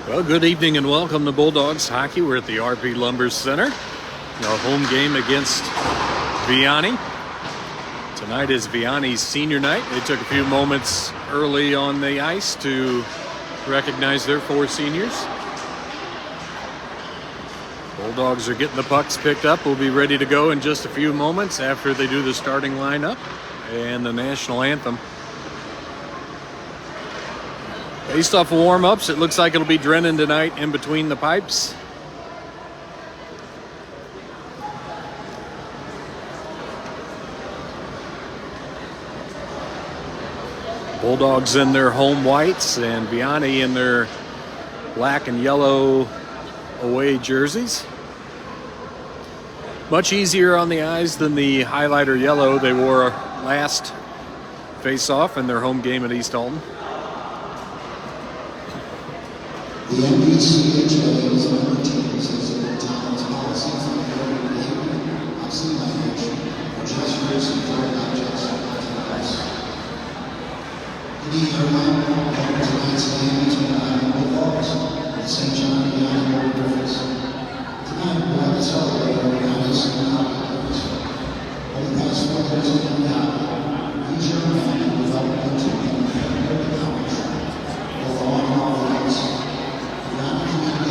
Well, good evening and welcome to Bulldogs Hockey. We're at the RP Lumber Center. Our home game against Vianney. Tonight is Vianney's senior night. They took a few moments early on the ice to recognize their four seniors. Bulldogs are getting the pucks picked up. We'll be ready to go in just a few moments after they do the starting lineup and the national anthem. Based off of warm-ups, it looks like it'll be Drennan tonight in between the pipes. Bulldogs in their home whites and Vianney in their black and yellow away jerseys. Much easier on the eyes than the highlighter yellow they wore last face-off in their home game at East Alton. The HBHC is one of the teams has a town's policy for the behavior, obscene language, or gestures and foreign objects to the house. Good evening, everyone. Welcome to tonight's game between the Highland Bulldogs and St. John and Vianney Board Griffiths. Tonight, we'll have to celebrate our Vianney's hockey players. Over the past 4 years of playing hockey, these young men have developed into an incredible college, both on and off the ice.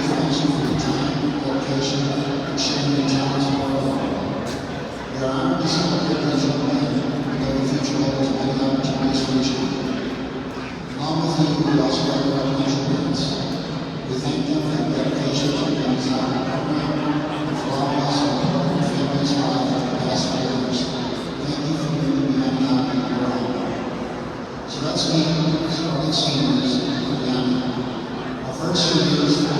Thank you for the time, dedication, and sharing your talents with all of them. We are honored to celebrate these young men because the future holds many opportunities for each of you. Along with you, we also recognize your parents. We thank them for their dedication to the Young's Hockey program and for allowing us to support your family's life for the past 5 years. Thank you for making the Young Hockey your own. So let's meet starting seniors for Vianney. Our first senior is for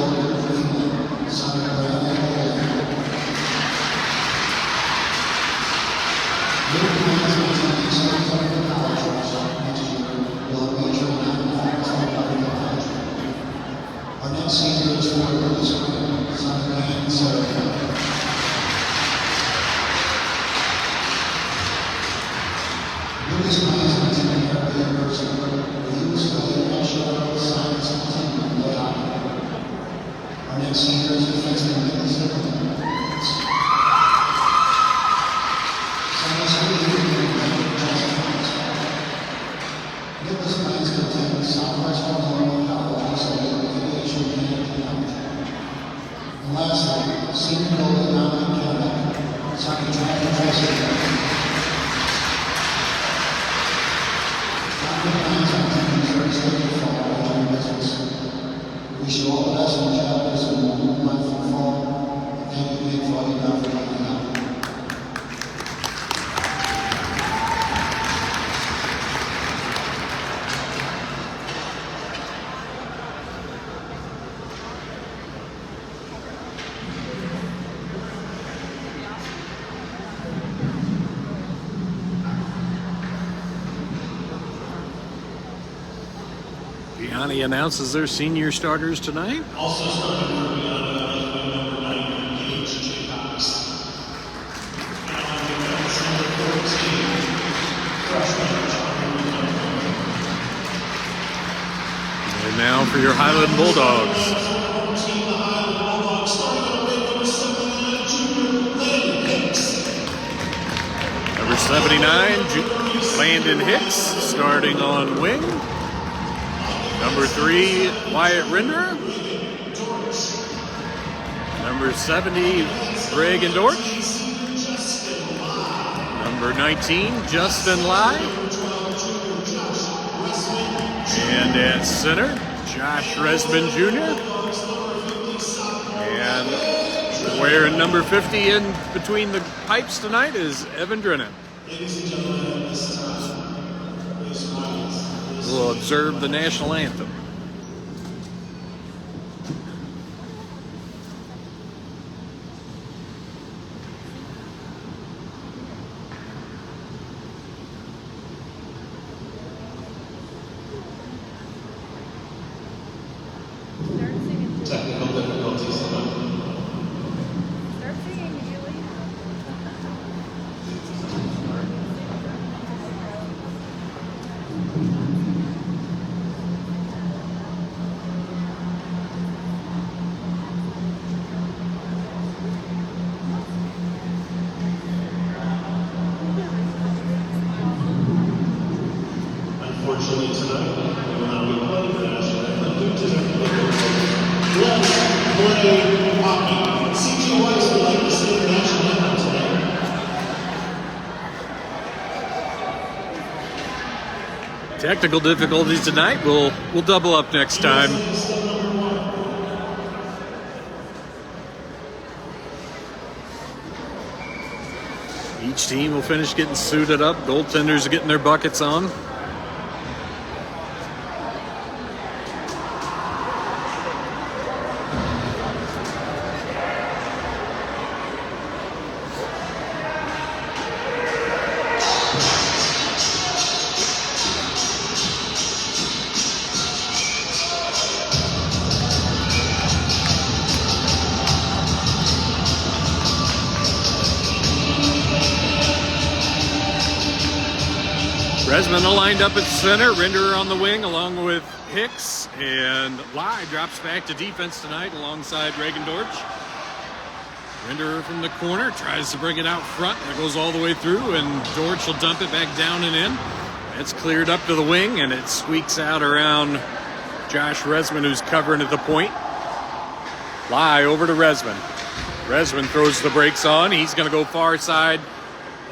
Vianney announces their senior starters tonight. Also starting for Vianney, number 9, HBHC. And number 14, freshman And now for your Highland Bulldogs. Number 79, Landon Hicks, starting on wing. Number 3, Wyatt Rinder. Number 70, Reagan Dortch. Number 19, Justin Lai. And at center, Josh Resman Jr. And wearing number 50 in between the pipes tonight is Evan Drennan. We'll observe the national anthem. Technical difficulties. Start singing, Julie. Let's play hockey. CJ Weiss would like to sing the national anthem tonight. Technical difficulties tonight. We'll double up next time. Each team will finish getting suited up. Goaltenders are getting their buckets on. Resman lined up at center, Renderer on the wing along with Hicks, and Lai drops back to defense tonight alongside Reagan Dortch. Renderer from the corner tries to bring it out front. That goes all the way through, and Dortch will dump it back down and in. It's cleared up to the wing, and it squeaks out around Josh Resman, who's covering at the point. Lai over to Resman. Resman throws the brakes on. He's going to go far side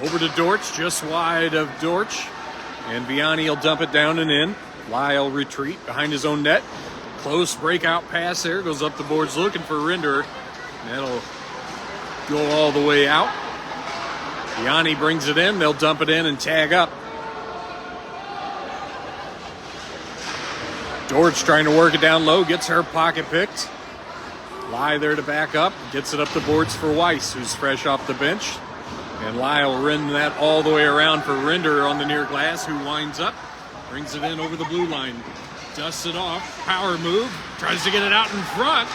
over to Dortch, just wide of Dortch. And Vianney will dump it down and in. Lyle retreat behind his own net. Close breakout pass there. Goes up the boards looking for Renderer. That'll go all the way out. Vianney brings it in. They'll dump it in and tag up. Dortch trying to work it down low. Gets her pocket picked. Lai there to back up. Gets it up the boards for Weiss, who's fresh off the bench. And Lyle ran that all the way around for Renderer on the near glass, who winds up, brings it in over the blue line, dusts it off, power move, tries to get it out in front.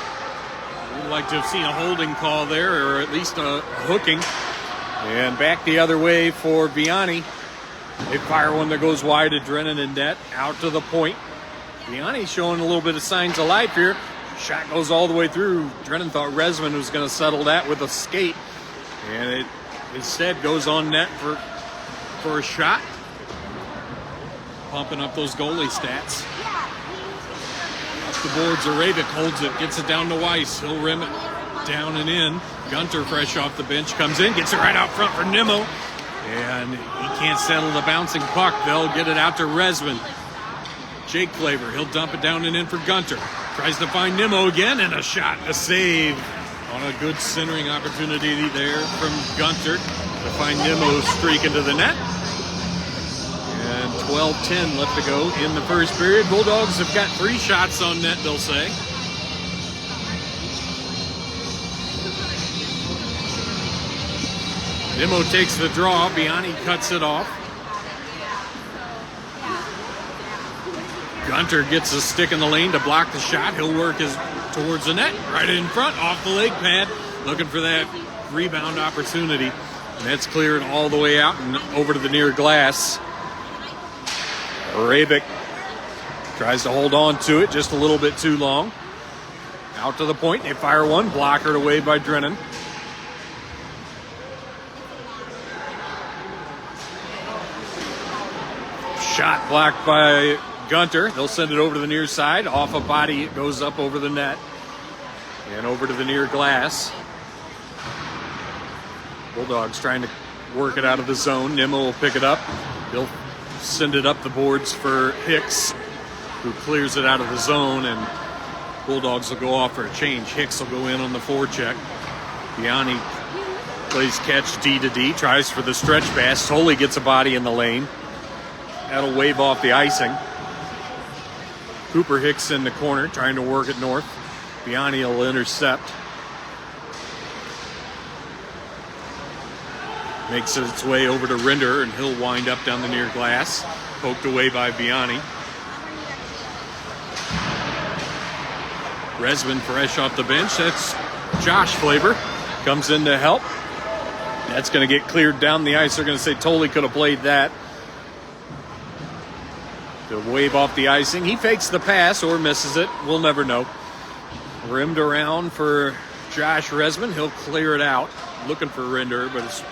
We'd like to have seen a holding call there, or at least a hooking. And back the other way for Vianney. They fire one that goes wide to Drennan and net, out to the point. Vianney showing a little bit of signs of life here. Shot goes all the way through. Drennan thought Resman was going to settle that with a skate, and it instead goes on net for a shot. Pumping up those goalie stats. Up the boards, Arabic holds it, gets it down to Weiss. He'll rim it down and in. Gunter, fresh off the bench, comes in, gets it right out front for Nimmo. And he can't settle the bouncing puck. They'll get it out to Resman. Jake Claver, he'll dump it down and in for Gunter. Tries to find Nimmo again, and a shot, a save. On a good centering opportunity there from Gunter to find Nimmo streak into the net. And 12-10 left to go in the first period. Bulldogs have got 3 shots on net, they'll say. Nimmo takes the draw. Vianney cuts it off. Gunter gets a stick in the lane to block the shot. He'll work towards the net, right in front, off the leg pad, looking for that rebound opportunity. And that's cleared all the way out and over to the near glass. Arabic tries to hold on to it just a little bit too long. Out to the point, they fire one, blockered away by Drennan. Shot blocked by Gunter. They'll send it over to the near side. Off a body, it goes up over the net and over to the near glass. Bulldogs trying to work it out of the zone. Nimmo will pick it up. He'll send it up the boards for Hicks, who clears it out of the zone, and Bulldogs will go off for a change. Hicks will go in on the forecheck. Vianney plays catch D to D, tries for the stretch pass. Tolley gets a body in the lane. That'll wave off the icing. Cooper Hicks in the corner, trying to work it north. Vianney will intercept. Makes its way over to Renderer, and he'll wind up down the near glass. Poked away by Vianney. Resman fresh off the bench. That's Josh Flavor. Comes in to help. That's going to get cleared down the ice. They're going to say Tolley could have played that. To wave off the icing. He fakes the pass or misses it. We'll never know. Rimmed around for Josh Resman. He'll clear it out. Looking for Renderer, but it's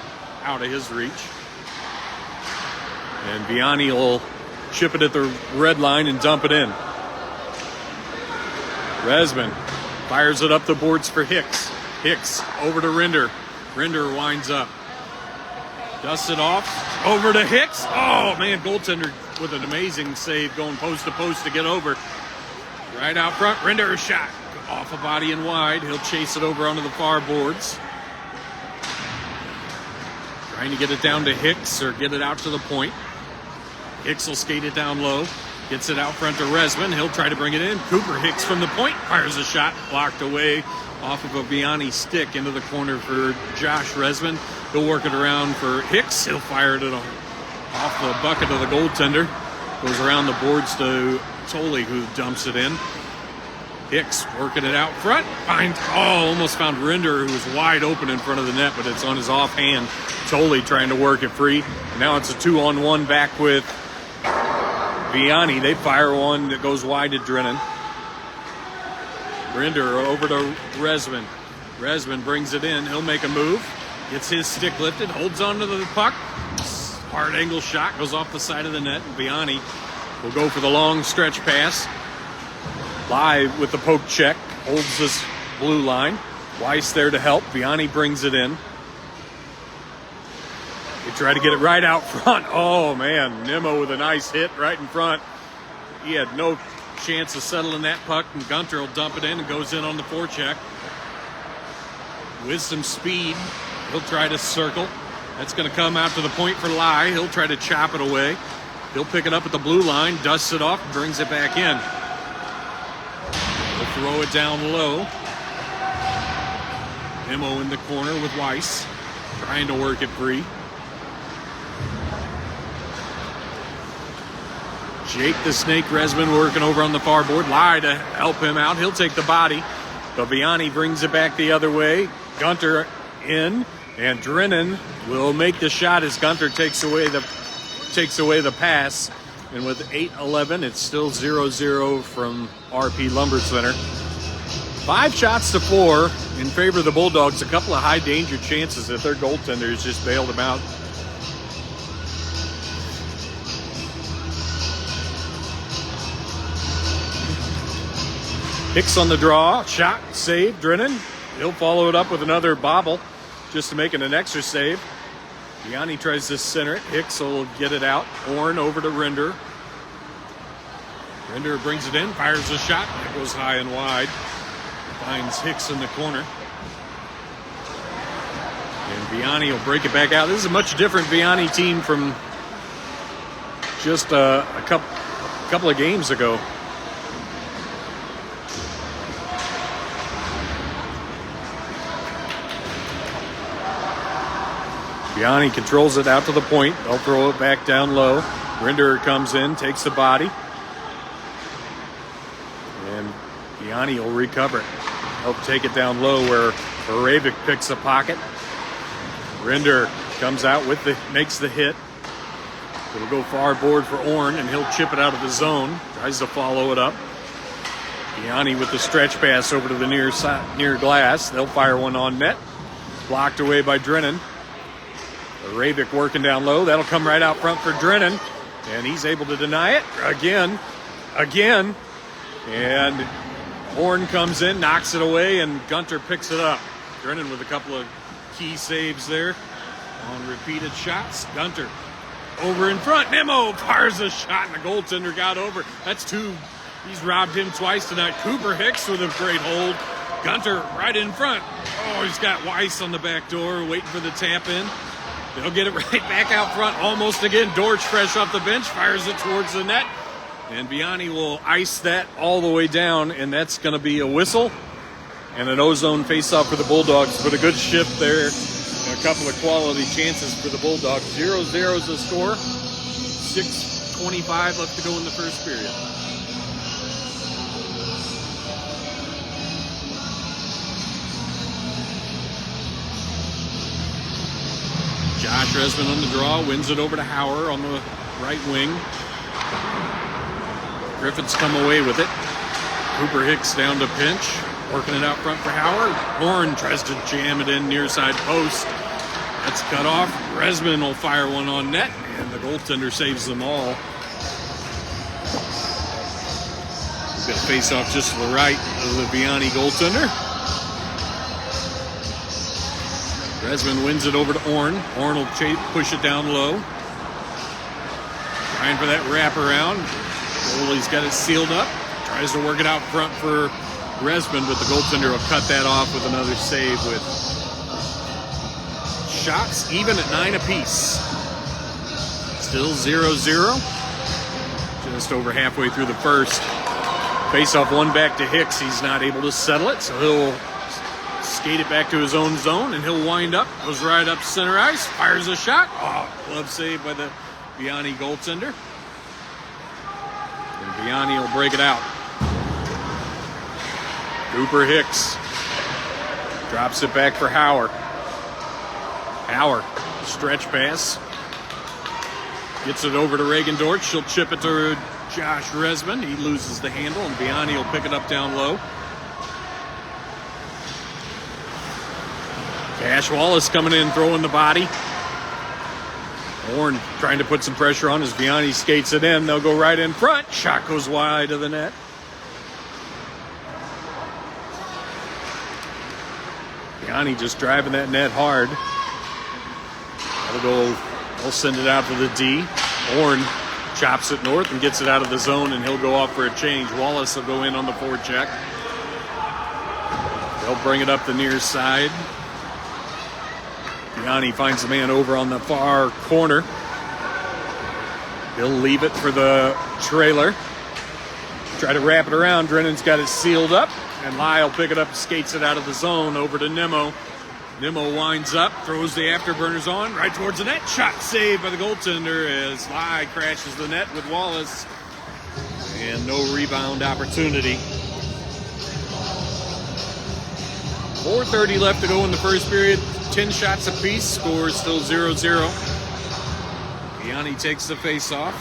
out of his reach. And Vianney will chip it at the red line and dump it in. Resman fires it up the boards for Hicks. Hicks over to Rinder. Rinder winds up. Dusts it off. Over to Hicks. Oh, man, goaltender with an amazing save going post to post to get over. Right out front, Rinder shot. Off a body and wide. He'll chase it over onto the far boards. Trying to get it down to Hicks or get it out to the point. Hicks will skate it down low. Gets it out front to Resman. He'll try to bring it in. Cooper Hicks from the point. Fires a shot. Blocked away off of a Vianney stick into the corner for Josh Resman. He'll work it around for Hicks. He'll fire it off the bucket of the goaltender. Goes around the boards to Tolley, who dumps it in. Hicks working it out front. Almost found Rinder, who was wide open in front of the net, but it's on his offhand. Tolley trying to work it free. And now it's a 2-on-1 back with Vianney. They fire one that goes wide to Drennan. Rinder over to Resman. Resman brings it in. He'll make a move. Gets his stick lifted. Holds onto the puck. Hard angle shot. Goes off the side of the net. Vianney will go for the long stretch pass. Live with the poke check. Holds this blue line. Weiss there to help. Vianney brings it in. They try to get it right out front. Oh, man. Nimmo with a nice hit right in front. He had no chance of settling that puck, and Gunter will dump it in and goes in on the forecheck. With some speed, he'll try to circle. That's going to come out to the point for Lai. He'll try to chop it away. He'll pick it up at the blue line, dusts it off, brings it back in. He'll throw it down low. Nimmo in the corner with Weiss, trying to work it free. Jake the Snake Resman working over on the far board. Lai to help him out. He'll take the body. But Vianney brings it back the other way. Gunter in. And Drennan will make the shot as Gunter takes away the pass. And with 8:11, it's still 0-0 from RP Lumber Center. 5 shots to 4 in favor of the Bulldogs. A couple of high danger chances that their goaltenders just bailed them out. Hicks on the draw, shot, save, Drennan. He'll follow it up with another bobble just to make it an extra save. Vianney tries to center it. Hicks will get it out. Horn over to Rinder. Rinder brings it in, fires a shot. It goes high and wide. Finds Hicks in the corner. And Vianney will break it back out. This is a much different Vianney team from just a couple of games ago. Vianney controls it out to the point. They'll throw it back down low. Rinder comes in, takes the body. And Vianney will recover it. Help take it down low where Ravik picks a pocket. Rinder comes out makes the hit. It'll go far board for Orn, and he'll chip it out of the zone. Tries to follow it up. Vianney with the stretch pass over to the near glass. They'll fire one on net. Blocked away by Drennan. Ravik working down low. That'll come right out front for Drennan. And he's able to deny it again. And Horn comes in, knocks it away, and Gunter picks it up. Drennan with a couple of key saves there on repeated shots. Gunter over in front. Nimmo fires a shot, and the goaltender got over. That's 2. He's robbed him twice tonight. Cooper Hicks with a great hold. Gunter right in front. Oh, he's got Weiss on the back door waiting for the tap in. They'll get it right back out front almost again. Dortch fresh off the bench, fires it towards the net. And Vianney will ice that all the way down, and that's going to be a whistle and an ozone face-off for the Bulldogs. But a good shift there and a couple of quality chances for the Bulldogs. 0-0 is the score. 6:25 left to go in the first period. Josh Resman on the draw, wins it over to Hauer on the right wing. Griffiths come away with it. Cooper Hicks down to pinch, working it out front for Hauer. Horn tries to jam it in near side post. That's cut off. Resman will fire one on net, and the goaltender saves them all. Got a face off just to the right of the Vianney goaltender. Resman wins it over to Orn. Orn will push it down low. Trying for that wraparound. Goalie's got it sealed up. Tries to work it out front for Resman, but the goaltender will cut that off with another save with shots even at 9 apiece. Still 0-0. Just over halfway through the first. Face-off one back to Hicks. He's not able to settle it, so he'll skate it back to his own zone, and he'll wind up. Goes right up center ice. Fires a shot. Oh, glove save by the Vianney goaltender. And Vianney will break it out. Cooper Hicks drops it back for Hauer. Hauer, stretch pass. Gets it over to Reagan Dortch. She'll chip it to Josh Resman. He loses the handle, and Vianney will pick it up down low. Cash Wallace coming in, throwing the body. Orn trying to put some pressure on as Vianney skates it in. They'll go right in front. Shot goes wide of the net. Vianney just driving that net hard. They'll send it out to the D. Orn chops it north and gets it out of the zone, and he'll go off for a change. Wallace will go in on the forecheck. They'll bring it up the near side. Vianney finds the man over on the far corner. He'll leave it for the trailer. Try to wrap it around. Drennan's got it sealed up, and Lyle pick it up, skates it out of the zone over to Nimmo. Nimmo winds up, throws the afterburners on, right towards the net. Shot saved by the goaltender as Lye crashes the net with Wallace. And no rebound opportunity. 4:30 left to go in the first period. 10 shots apiece. Score is still 0-0. Vianney takes the face-off.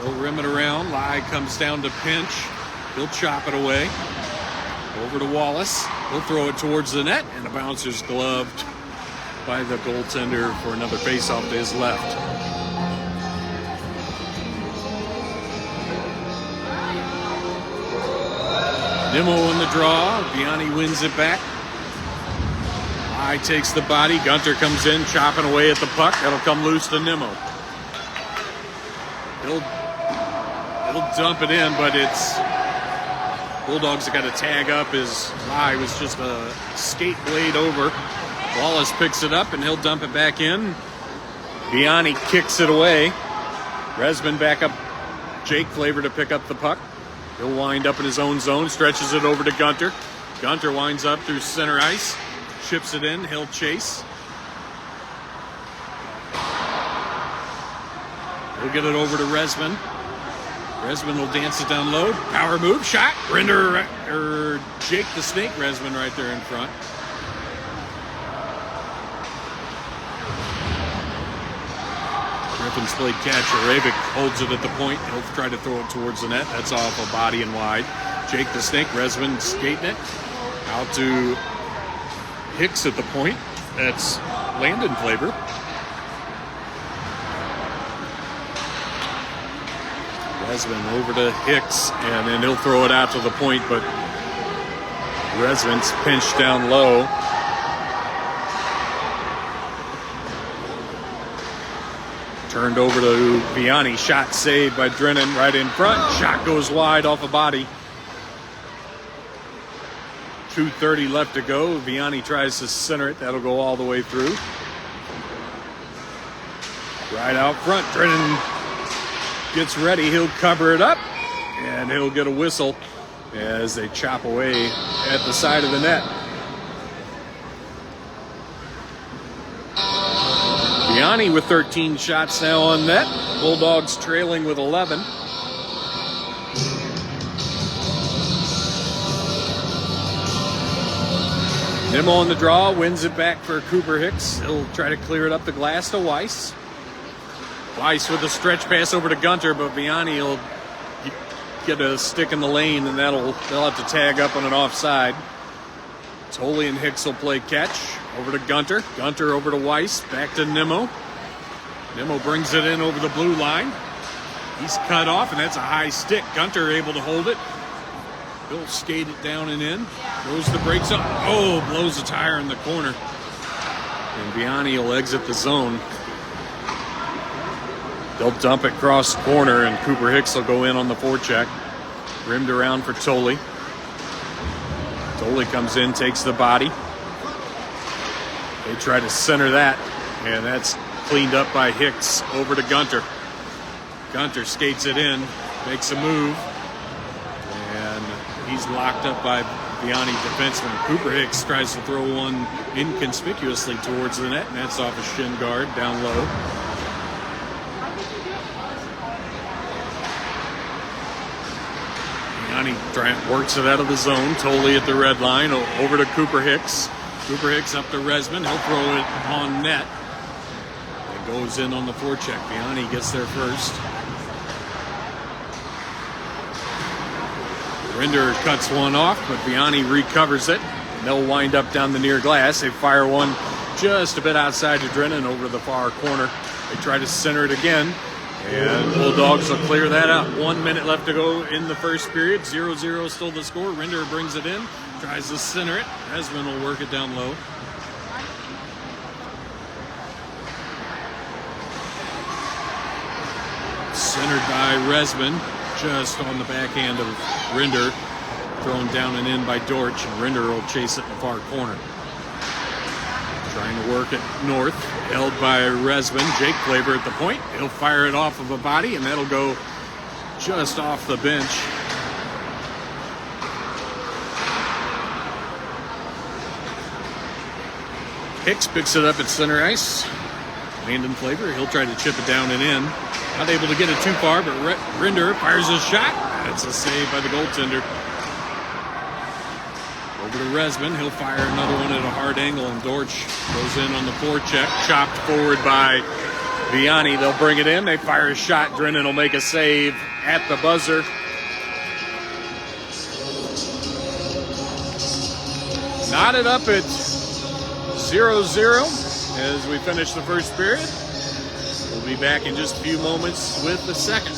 He'll rim it around. Lye comes down to pinch. He'll chop it away. Over to Wallace. He'll throw it towards the net, and the bouncer's gloved by the goaltender for another face-off to his left. Nimmo in the draw. Vianney wins it back. Lye takes the body. Gunter comes in, chopping away at the puck. That'll come loose to Nimmo. He'll dump it in, but it's Bulldogs have got to tag up as Lye was just a skate blade over. Wallace picks it up, and he'll dump it back in. Vianney kicks it away. Resman back up. Jake Flavor to pick up the puck. He'll wind up in his own zone, stretches it over to Gunter. Gunter winds up through center ice, chips it in, he'll chase. He'll get it over to Resman. Resman will dance it down low. Power move, shot. Jake the Snake Resman right there in front. Griffin's played catch. Arabic holds it at the point. He'll try to throw it towards the net. That's off a body and wide. Jake the Snake, Resman skating it. Out to Hicks at the point. That's Landon Flavor. Resman over to Hicks, and then he'll throw it out to the point, but Resman's pinched down low. Turned over to Vianney. Shot saved by Drennan right in front. Shot goes wide off a body. 2:30 left to go. Vianney tries to center it. That'll go all the way through. Right out front. Drennan gets ready. He'll cover it up, and he'll get a whistle as they chop away at the side of the net. Vianney with 13 shots now on net. Bulldogs trailing with 11. Nimmo on the draw, wins it back for Cooper Hicks. He'll try to clear it up the glass to Weiss. Weiss with a stretch pass over to Gunter, but Vianney will get a stick in the lane, and they'll have to tag up on an offside. Tolley and Hicks will play catch. Over to Gunter. Gunter over to Weiss. Back to Nimmo. Nimmo brings it in over the blue line. He's cut off, and that's a high stick. Gunter able to hold it. He'll skate it down and in. Goes the brakes up. Oh, blows a tire in the corner. And Vianney will exit the zone. They'll dump it cross corner, and Cooper Hicks will go in on the forecheck. Rimmed around for Tolley. Tolley comes in, takes the body. They try to center that, and that's cleaned up by Hicks over to Gunter. Gunter skates it in, makes a move, and he's locked up by Vianney defenseman. Cooper Hicks tries to throw one inconspicuously towards the net, and that's off a shin guard down low. Vianney works it out of the zone. Tolley at the red line, over to Cooper Hicks. Cooper Hicks up to Resman. He'll throw it on net. It goes in on the forecheck. Vianney gets there first. Rinder cuts one off, but Vianney recovers it. And they'll wind up down the near glass. They fire one just a bit outside to Drennan over the far corner. They try to center it again, and Bulldogs will clear that out. 1 minute left to go in the first period. 0-0 still the score. Rinder brings it in, tries to center it. Resman will work it down low. Centered by Resman, just on the backhand of Rinder. Thrown down and in by Dortch, and Rinder will chase it in the far corner. Trying to work it north, held by Resman. Jake Klaber at the point. He'll fire it off of a body, and that'll go just off the bench. Hicks picks it up at center ice. Landon Klaber, he'll try to chip it down and in. Not able to get it too far, but Rinder fires his shot. That's a save by the goaltender. Over to Resman. He'll fire another one at a hard angle, and Dortch goes in on the forecheck. Chopped forward by Vianney. They'll bring it in. They fire a shot. Drennan will make a save at the buzzer. Knotted up at 0-0 as we finish the first period. We'll be back in just a few moments with the second.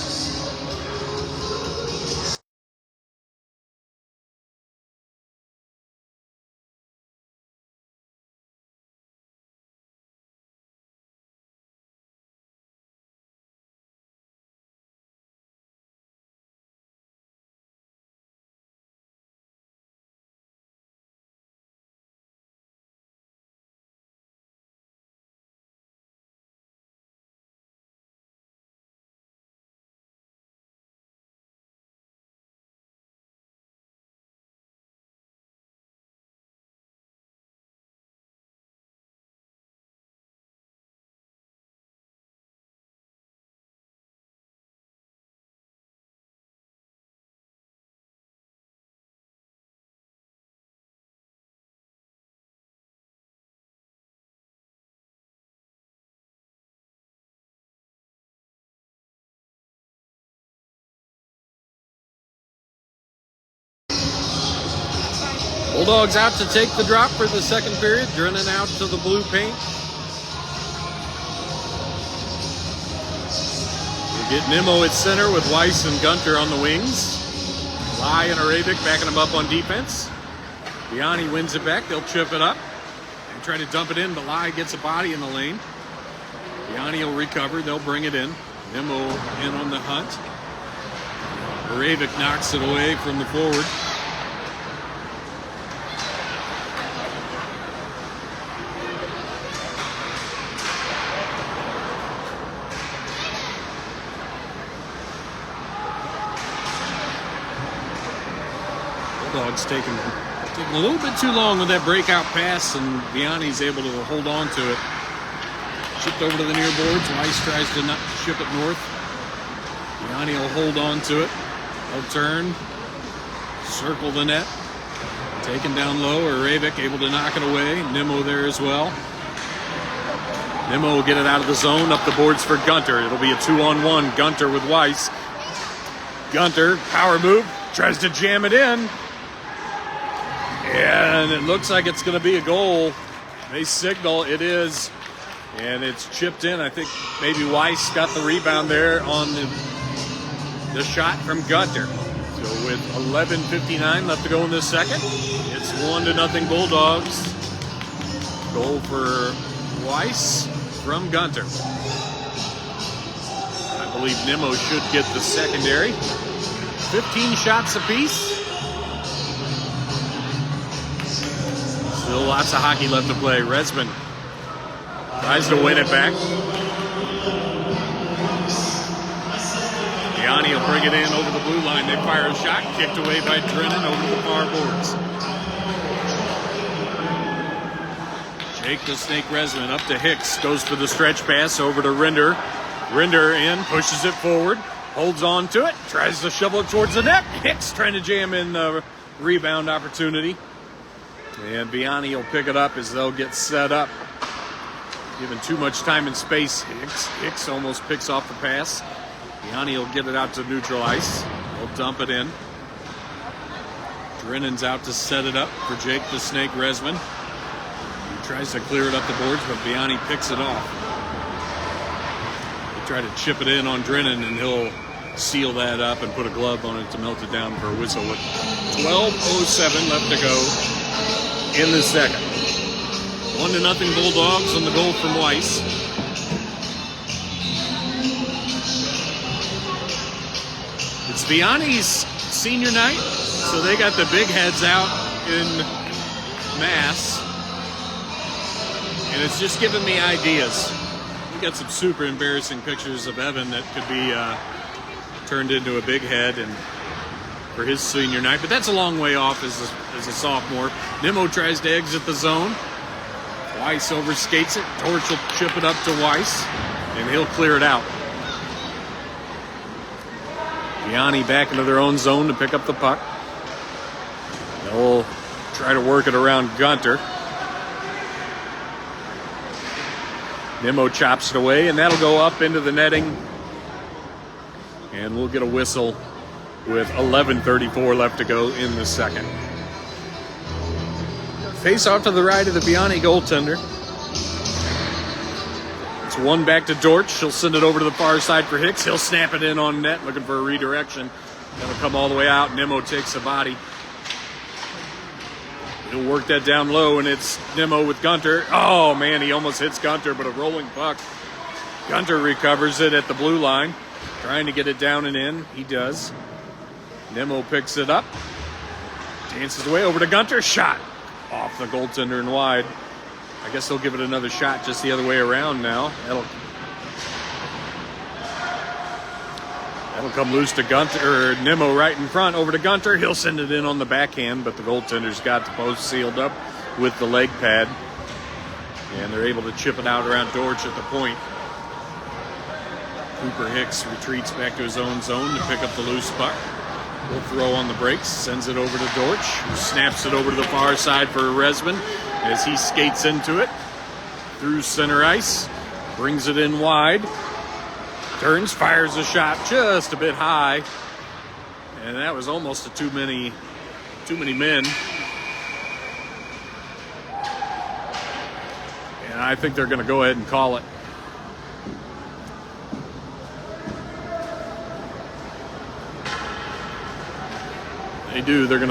Bulldogs out to take the drop for the second period. Drennan out to the blue paint. We get Nimmo at center with Weiss and Gunter on the wings. Lai and Aravik backing them up on defense. Vianney wins it back. They'll chip it up and try to dump it in, but Lai gets a body in the lane. Vianney will recover. They'll bring it in. Nimmo in on the hunt. Aravik knocks it away from the forward. Bulldogs taking a little bit too long with that breakout pass, and Vianney's able to hold on to it. Shipped over to the near boards. Weiss tries to not ship it north. Vianney will hold on to it. They'll turn, circle the net. Taken down low. Aravik able to knock it away. Nimmo there as well. Nimmo will get it out of the zone, up the boards for Gunter. It'll be a 2-on-1. Gunter with Weiss. Gunter, power move, tries to jam it in. And it looks like it's going to be a goal. They signal it is. And it's chipped in. I think maybe Weiss got the rebound there on the shot from Gunter. So So with 11:59 left to go in this second, it's 1-0 Bulldogs. Goal for Weiss from Gunter. I believe Nimmo should get the secondary. 15 shots apiece. Still lots of hockey left to play. Resman tries to win it back. Vianney will bring it in over the blue line. They fire a shot, kicked away by Drennan over the far boards. Jake the Snake Resman up to Hicks. Goes for the stretch pass over to Rinder. Rinder in, pushes it forward, holds on to it, tries to shovel it towards the net. Hicks trying to jam in the rebound opportunity. And Vianney will pick it up as they'll get set up. Given too much time and space, Hicks almost picks off the pass. Vianney will get it out to neutral ice. He'll dump it in. Drennan's out to set it up for Jake the Snake Resman. He tries to clear it up the boards, but Vianney picks it off. They try to chip it in on Drennan, and he'll seal that up and put a glove on it to melt it down for a whistle with 12:07 left to go in the second. 1-0 Bulldogs on the goal from Weiss. It's Vianney's senior night, so they got the big heads out in mass. And it's just giving me ideas. We got some super embarrassing pictures of Evan that could be turned into a big head and for his senior night, but that's a long way off as a sophomore. Nimmo tries to exit the zone. Weiss overskates it. Torch will chip it up to Weiss, and he'll clear it out. Vianney back into their own zone to pick up the puck. They'll try to work it around Gunter. Nimmo chops it away, and that'll go up into the netting. And we'll get a whistle with 11:34 left to go in the second. Face off to the right of the Vianney goaltender. It's one back to Dortch. He'll send it over to the far side for Hicks. He'll snap it in on net, looking for a redirection. That'll come all the way out. Nimmo takes a body. He'll work that down low, and it's Nimmo with Gunter. Oh, man, he almost hits Gunter, but a rolling puck. Gunter recovers it at the blue line, trying to get it down and in. He does. Nimmo picks it up, dances away over to Gunter. Shot off the goaltender and wide. I guess they'll give it another shot just the other way around now. That'll come loose to Gunter, or Nimmo right in front over to Gunter. He'll send it in on the backhand, but the goaltender's got the post sealed up with the leg pad. And they're able to chip it out around Dortch at the point. Cooper Hicks retreats back to his own zone to pick up the loose puck. Will throw on the brakes, sends it over to Dortch, who snaps it over to the far side for Resman as he skates into it through center ice, brings it in wide, turns, fires a shot just a bit high, and that was almost a too many men. And I think they're going to go ahead and call it. They do. They're going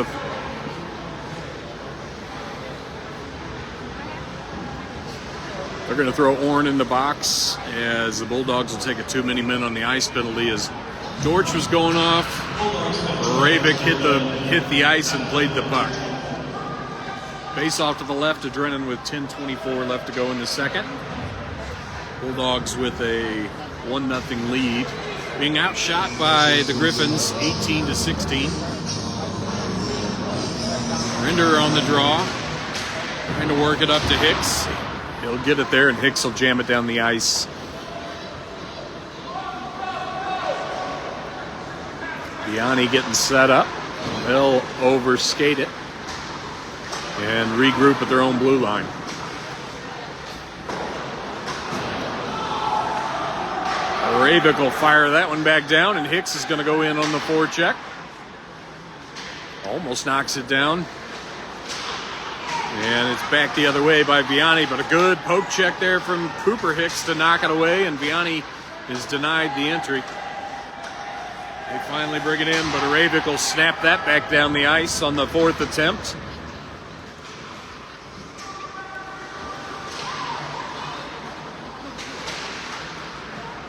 to throw Orrin in the box as the Bulldogs will take a too many men on the ice penalty as Dortch was going off. Rabick hit the ice and played the puck. Face off to the left to Drennan with 10:24 left to go in the second. Bulldogs with a 1-0 lead, being outshot by the Griffins 18-16. Rinder on the draw, trying to work it up to Hicks. He'll get it there, and Hicks will jam it down the ice. Vianney getting set up. They'll overskate it and regroup at their own blue line. Rabick will fire that one back down, and Hicks is going to go in on the forecheck. Almost knocks it down. And it's back the other way by Vianney, but a good poke check there from Cooper Hicks to knock it away, and Vianney is denied the entry. They finally bring it in, but Arabic will snap that back down the ice on the 4th attempt.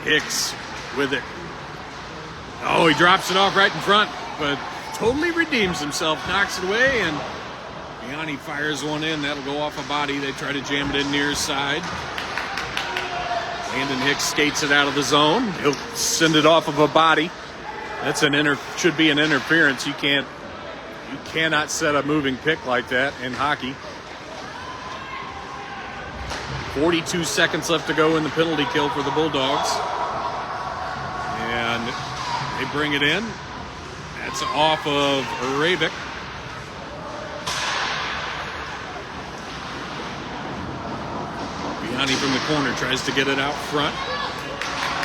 Hicks with it. Oh, he drops it off right in front, but totally redeems himself, knocks it away, and Vianney fires one in. That'll go off a body. They try to jam it in near side. Landon Hicks skates it out of the zone. He'll send it off of a body. That's should be an interference. You cannot set a moving pick like that in hockey. 42 seconds left to go in the penalty kill for the Bulldogs. And they bring it in. That's off of Arabic. Vianney from the corner tries to get it out front.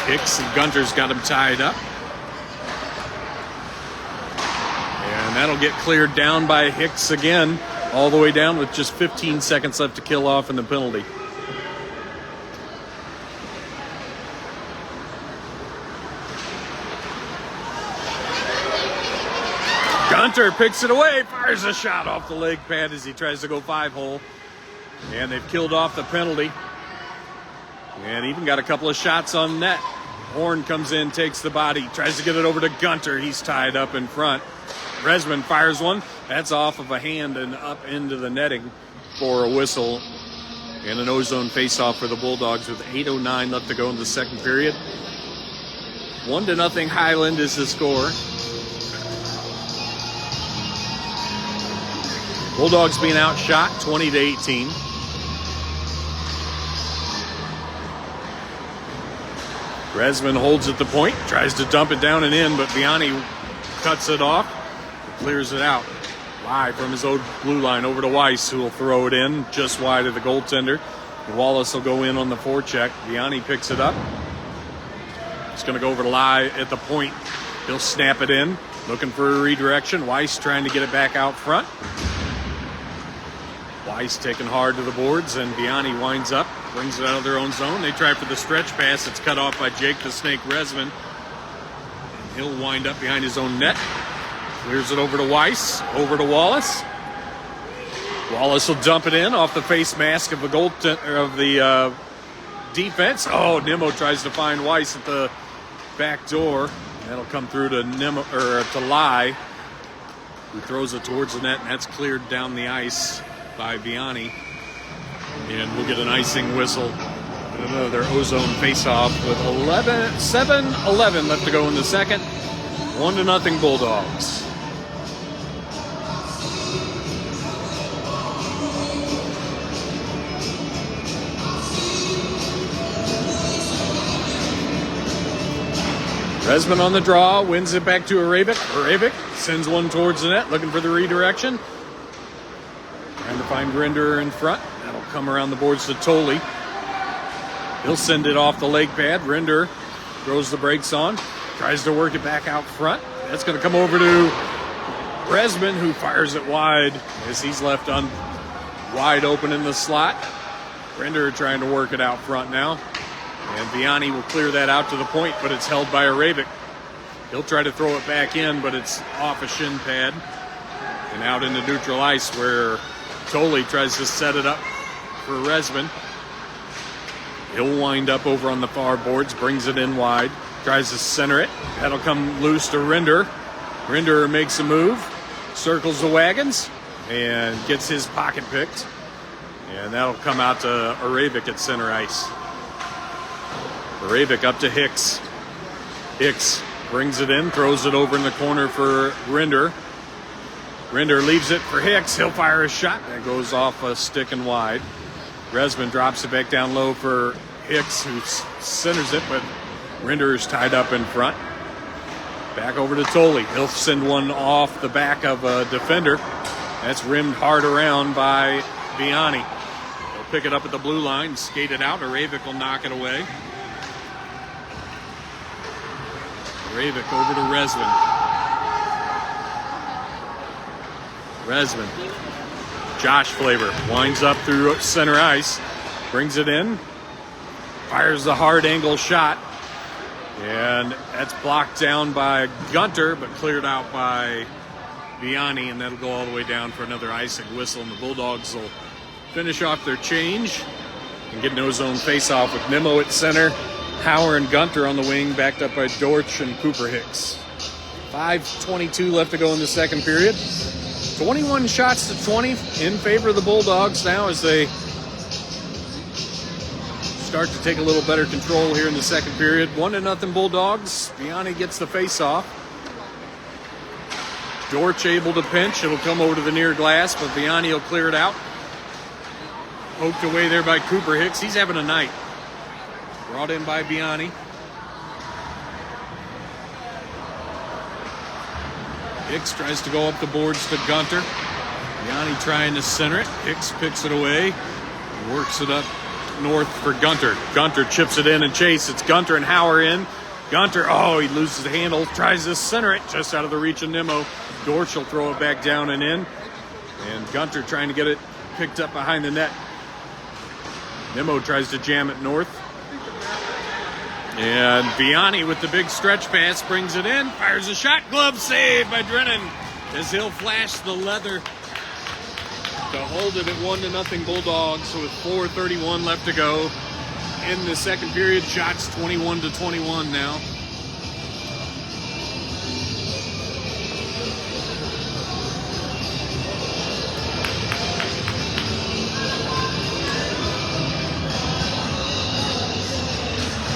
Hicks and Gunter's got him tied up. And that'll get cleared down by Hicks again, all the way down with just 15 seconds left to kill off in the penalty. Gunter picks it away, fires a shot off the leg pad as he tries to go 5-hole. And they've killed off the penalty. And even got a couple of shots on net. Horn comes in, takes the body, tries to get it over to Gunter. He's tied up in front. Resman fires one. That's off of a hand and up into the netting for a whistle. And an ozone face-off for the Bulldogs with 8:09 left to go in the second period. 1-0 Highland is the score. Bulldogs being outshot 20-18. Resman holds at the point, tries to dump it down and in, but Vianney cuts it off, clears it out. Live from his own blue line over to Weiss, who will throw it in just wide of the goaltender. Wallace will go in on the forecheck. Vianney picks it up. It's going to go over to Lai at the point. He'll snap it in, looking for a redirection. Weiss trying to get it back out front. Weiss taking hard to the boards, and Vianney winds up, brings it out of their own zone. They try for the stretch pass. It's cut off by Jake the Snake Resman. He'll wind up behind his own net. Clears it over to Weiss, over to Wallace. Wallace will dump it in off the face mask of the defense. Oh, Nimmo tries to find Weiss at the back door. That'll come through to to Lai, who throws it towards the net, and that's cleared down the ice by Vianney. And we'll get an icing whistle. Another ozone face-off with 7:11 left to go in the second. 1-0 Bulldogs. Resman on the draw, wins it back to Arabic. Arabic sends one towards the net, looking for the redirection. Trying to find Grinder in front. That'll come around the boards to Tolley. He'll send it off the leg pad. Grinder throws the brakes on. Tries to work it back out front. That's going to come over to Resman, who fires it wide as he's left wide open in the slot. Grinder trying to work it out front now. And Vianney will clear that out to the point, but it's held by Arabic. He'll try to throw it back in, but it's off a shin pad and out into neutral ice where Tolley tries to set it up for Resman. He'll wind up over on the far boards, brings it in wide, tries to center it. That'll come loose to Rinder. Rinder makes a move, circles the wagons, and gets his pocket picked. And that'll come out to Arabic at center ice. Arabic up to Hicks. Hicks brings it in, throws it over in the corner for Rinder. Rinder leaves it for Hicks. He'll fire a shot. That goes off a stick and wide. Resman drops it back down low for Hicks, who centers it, but Rinder is tied up in front. Back over to Tolley. He'll send one off the back of a defender. That's rimmed hard around by Vianney. He'll pick it up at the blue line, skate it out. Arabic will knock it away. Arabic over to Resman. Resman. Josh Flavor winds up through center ice. Brings it in. Fires the hard angle shot. And that's blocked down by Gunter, but cleared out by Vianney, and that'll go all the way down for another icing whistle. And the Bulldogs will finish off their change and get no zone face-off with Nimmo at center, Hauer and Gunter on the wing, backed up by Dortch and Cooper Hicks. 5:22 left to go in the second period. 21 shots to 20 in favor of the Bulldogs now as they start to take a little better control here in the second period. 1-0 Bulldogs. Vianney gets the face-off. Dortch able to pinch. It'll come over to the near glass, but Vianney will clear it out. Poked away there by Cooper Hicks. He's having a night. Brought in by Vianney. Hicks tries to go up the boards to Gunter. Vianney trying to center it. Hicks picks it away. Works it up north for Gunter. Gunter chips it in and chase. It's Gunter and Hauer in. Gunter, he loses the handle. Tries to center it just out of the reach of Nimmo. Dortch will throw it back down and in. And Gunter trying to get it picked up behind the net. Nimmo tries to jam it north. And Vianney with the big stretch pass brings it in. Fires a shot. Glove save by Drennan as he'll flash the leather to hold it at 1-0 Bulldogs with 4:31 left to go in the second period. Shots 21-21 now.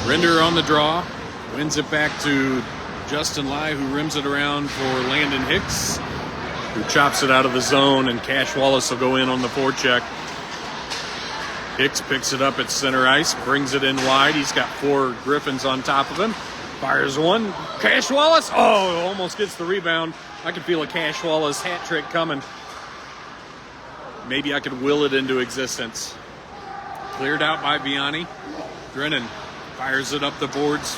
Render on the draw, wins it back to Justin Lai, who rims it around for Landon Hicks, who chops it out of the zone, and Cash Wallace will go in on the forecheck. Hicks picks it up at center ice, brings it in wide. He's got 4 Griffins on top of him. Fires one. Cash Wallace, almost gets the rebound. I could feel a Cash Wallace hat trick coming. Maybe I could will it into existence. Cleared out by Vianney. Drennan fires it up the boards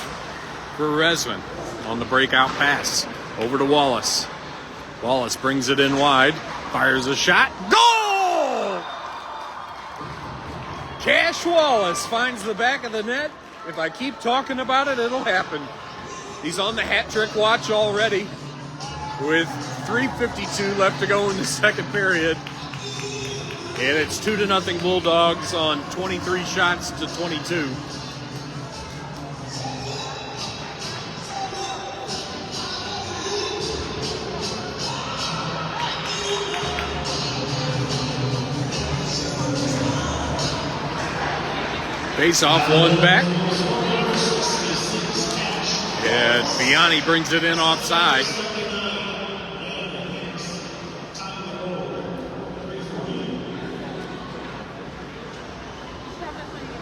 for Resman on the breakout pass. Over to Wallace. Wallace brings it in wide. Fires a shot. Goal! Cash Wallace finds the back of the net. If I keep talking about it, it'll happen. He's on the hat trick watch already with 3:52 left to go in the second period. And it's 2-0 Bulldogs on 23 shots to 22. Face off one back. And Vianney brings it in offside.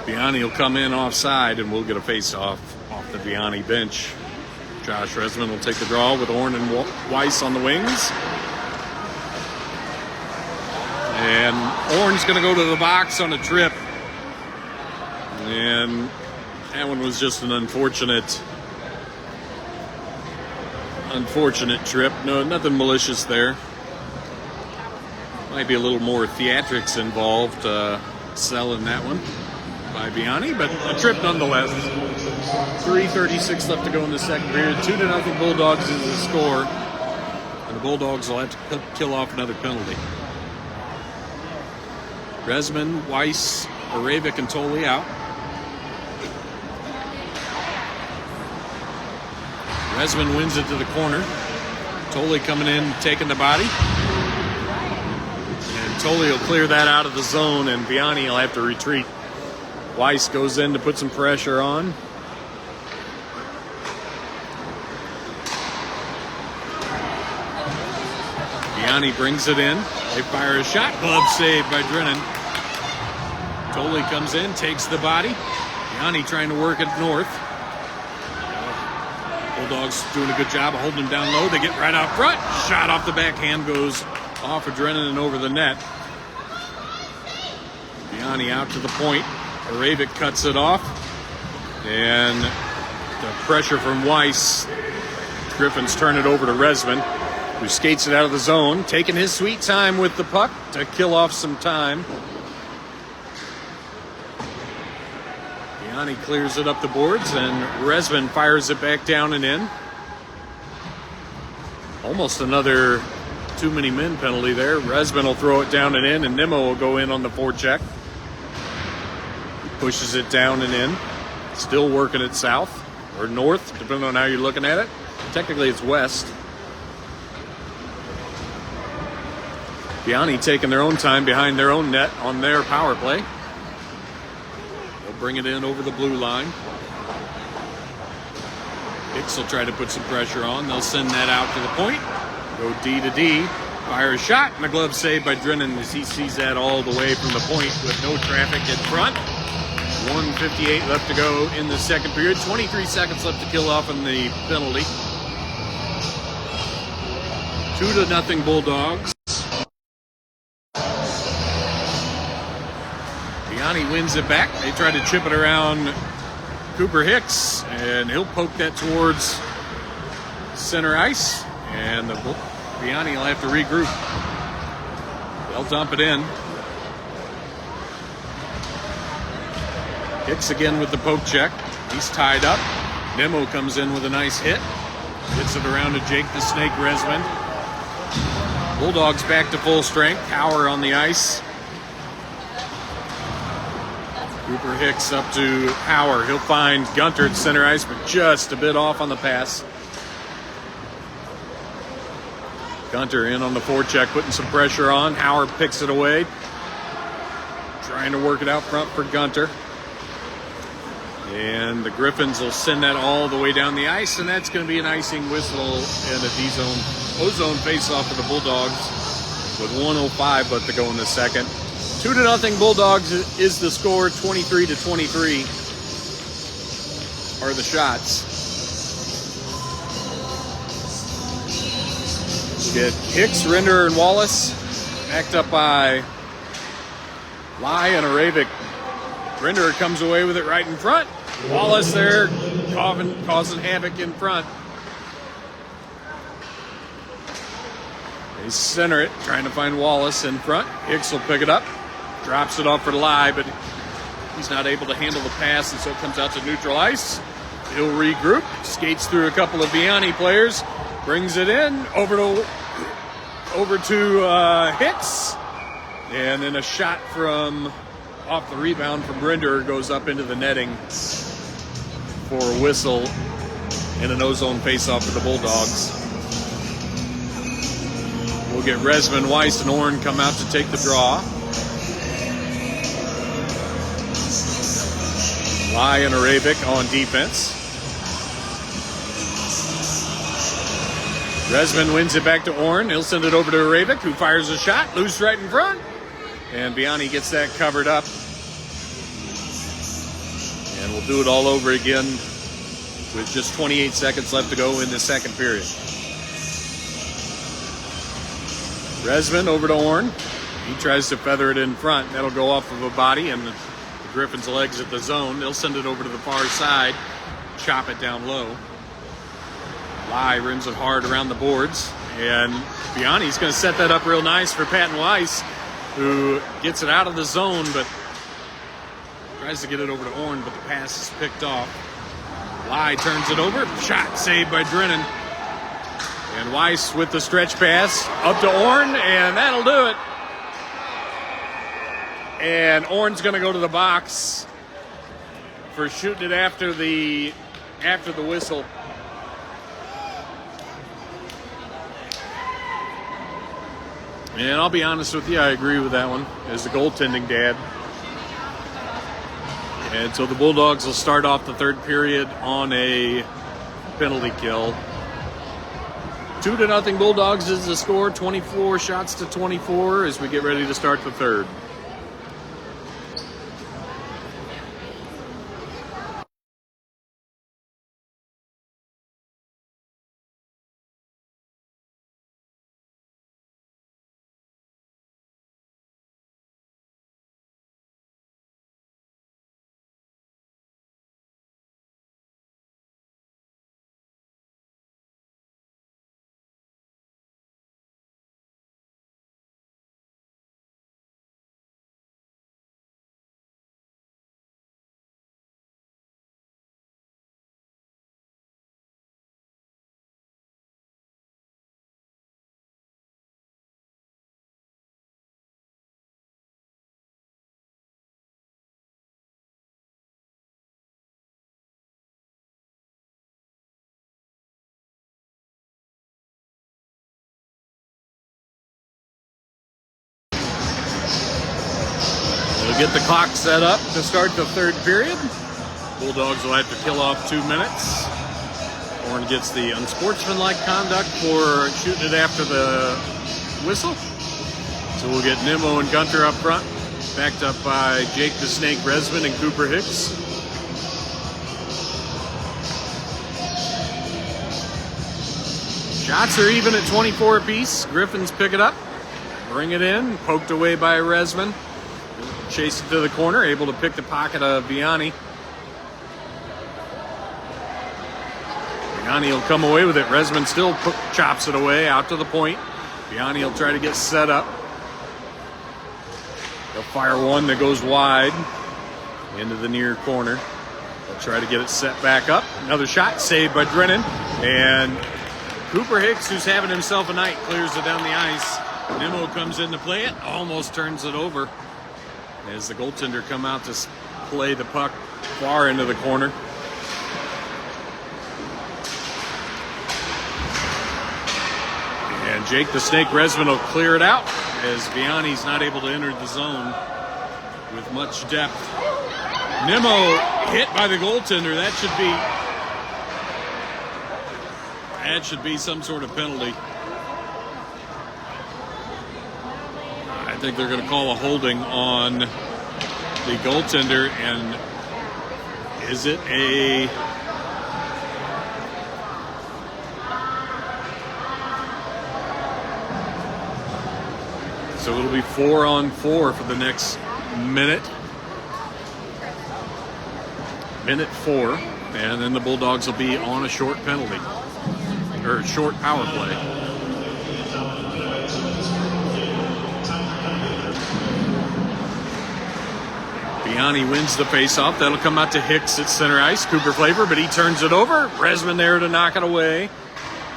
Vianney will come in offside, and we'll get a face-off off the Vianney bench. Josh Resman will take the draw with Orn and Weiss on the wings. And Orn's going to go to the box on a trip. And that one was just an unfortunate trip. No, nothing malicious there. Might be a little more theatrics involved selling that one by Vianney, but a trip nonetheless. 3:36 left to go in the second period. 2-0 Bulldogs is the score. And the Bulldogs will have to kill off another penalty. Resman, Weiss, Arabic, and Tolley out. Resman wins it to the corner. Tolley coming in, taking the body. And Tolley will clear that out of the zone, and Vianney will have to retreat. Weiss goes in to put some pressure on. Vianney brings it in. They fire a shot. Glove saved by Drennan. Tolley comes in, takes the body. Vianney trying to work it north. Bulldogs doing a good job of holding him down low. They get right out front. Shot off the backhand goes off of Drennan and over the net. Vianney out to the point. Arabic cuts it off. And the pressure from Weiss. Griffins turn it over to Resman, who skates it out of the zone, taking his sweet time with the puck to kill off some time. Vianney clears it up the boards, and Resman fires it back down and in. Almost another too many men penalty there. Resman will throw it down and in, and Nimmo will go in on the forecheck. Pushes it down and in. Still working it south or north, depending on how you're looking at it. Technically, it's west. Vianney taking their own time behind their own net on their power play. They'll bring it in over the blue line. Hicks will try to put some pressure on. They'll send that out to the point. Go D to D. Fire a shot, and the glove saved by Drennan as he sees that all the way from the point with no traffic in front. 1:58 left to go in the second period. 23 seconds left to kill off in the penalty. 2-0 Bulldogs. Vianney wins it back. They try to chip it around Cooper Hicks, and he'll poke that towards center ice, and Vianney will have to regroup. They'll dump it in. Hicks again with the poke check. He's tied up. Nimmo comes in with a nice hit. Gets it around to Jake the Snake Resman. Bulldogs back to full strength. Hauer on the ice. Cooper Hicks up to Hauer. He'll find Gunter at center ice, but just a bit off on the pass. Gunter in on the forecheck, putting some pressure on. Hauer picks it away. Trying to work it out front for Gunter. And the Griffins will send that all the way down the ice, and that's going to be an icing whistle and a D-zone, O-zone face-off for the Bulldogs with 1:05 left to go in the second. 2-0 Bulldogs is the score. 23-23 are the shots. Get Hicks, Renderer, and Wallace backed up by Lai and Aravik. Renderer comes away with it right in front. Wallace there causing havoc in front. They center it, trying to find Wallace in front. Hicks will pick it up, drops it off for Lai, but he's not able to handle the pass, and so it comes out to neutral ice. He'll regroup, skates through a couple of Vianney players, brings it in over to Hicks, and then a shot from off the rebound from Renderer goes up into the netting for a whistle and an O-zone face-off for the Bulldogs. We'll get Resman, Weiss, and Orn come out to take the draw. Lai and Aravik on defense. Resman wins it back to Orn. He'll send it over to Aravik, who fires a shot, loose right in front. And Vianney gets that covered up. And we'll do it all over again with just 28 seconds left to go in the second period. Resman over to Orn. He tries to feather it in front. That'll go off of a body, and the Griffins will exit the zone. They'll send it over to the far side, chop it down low. Lai rims it hard around the boards, and Vianney's going to set that up real nice for Patton Weiss, who gets it out of the zone, but tries to get it over to Orn, but the pass is picked off. Lai turns it over. Shot saved by Drennan. And Weiss with the stretch pass up to Orn, and that'll do it. And Orn's going to go to the box for shooting it after the whistle. And I'll be honest with you, I agree with that one as a goaltending dad. And so the Bulldogs will start off the third period on a penalty kill. 2-0 Bulldogs is the score, 24 shots to 24 as we get ready to start the third. We'll get the clock set up to start the third period. Bulldogs will have to kill off 2 minutes. Horn gets the unsportsmanlike conduct for shooting it after the whistle. So we'll get Nimmo and Gunter up front, backed up by Jake the Snake Resman and Cooper Hicks. Shots are even at 24 apiece. Griffins pick it up, bring it in, poked away by Resman. Chase it to the corner, able to pick the pocket of Vianney. Vianney will come away with it. Resman still chops it away out to the point. Vianney will try to get set up. They'll fire one that goes wide into the near corner. They'll try to get it set back up. Another shot saved by Drennan. And Cooper Hicks, who's having himself a night, clears it down the ice. Nimmo comes in to play it, almost turns it over as the goaltender come out to play the puck far into the corner. And Jake the Snake Resman will clear it out as Vianney's not able to enter the zone with much depth. Nimmo hit by the goaltender. That should be some sort of penalty. I think they're going to call a holding on the goaltender. And is it a... So it'll be 4-on-4 for the next minute. Minute 4. And then the Bulldogs will be on a short penalty. Or a short power play. Vianney wins the faceoff. That'll come out to Hicks at center ice. Cooper Flavor, but he turns it over. Resman there to knock it away.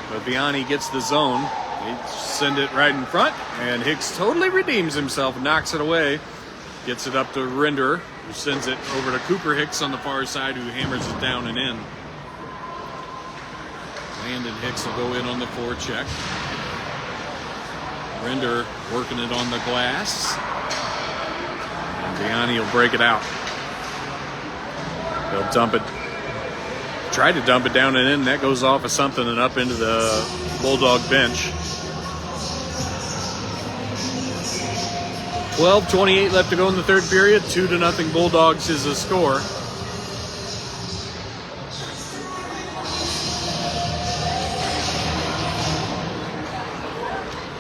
But Vianney gets the zone. They send it right in front, and Hicks totally redeems himself and knocks it away. Gets it up to Renderer, who sends it over to Cooper Hicks on the far side, who hammers it down and in. Landon Hicks will go in on the forecheck. Renderer working it on the glass. And Vianney will break it out. They'll dump it. Try to dump it down and in. That goes off of something and up into the Bulldog bench. 12:28 left to go in the third period. 2-0 Bulldogs is the score.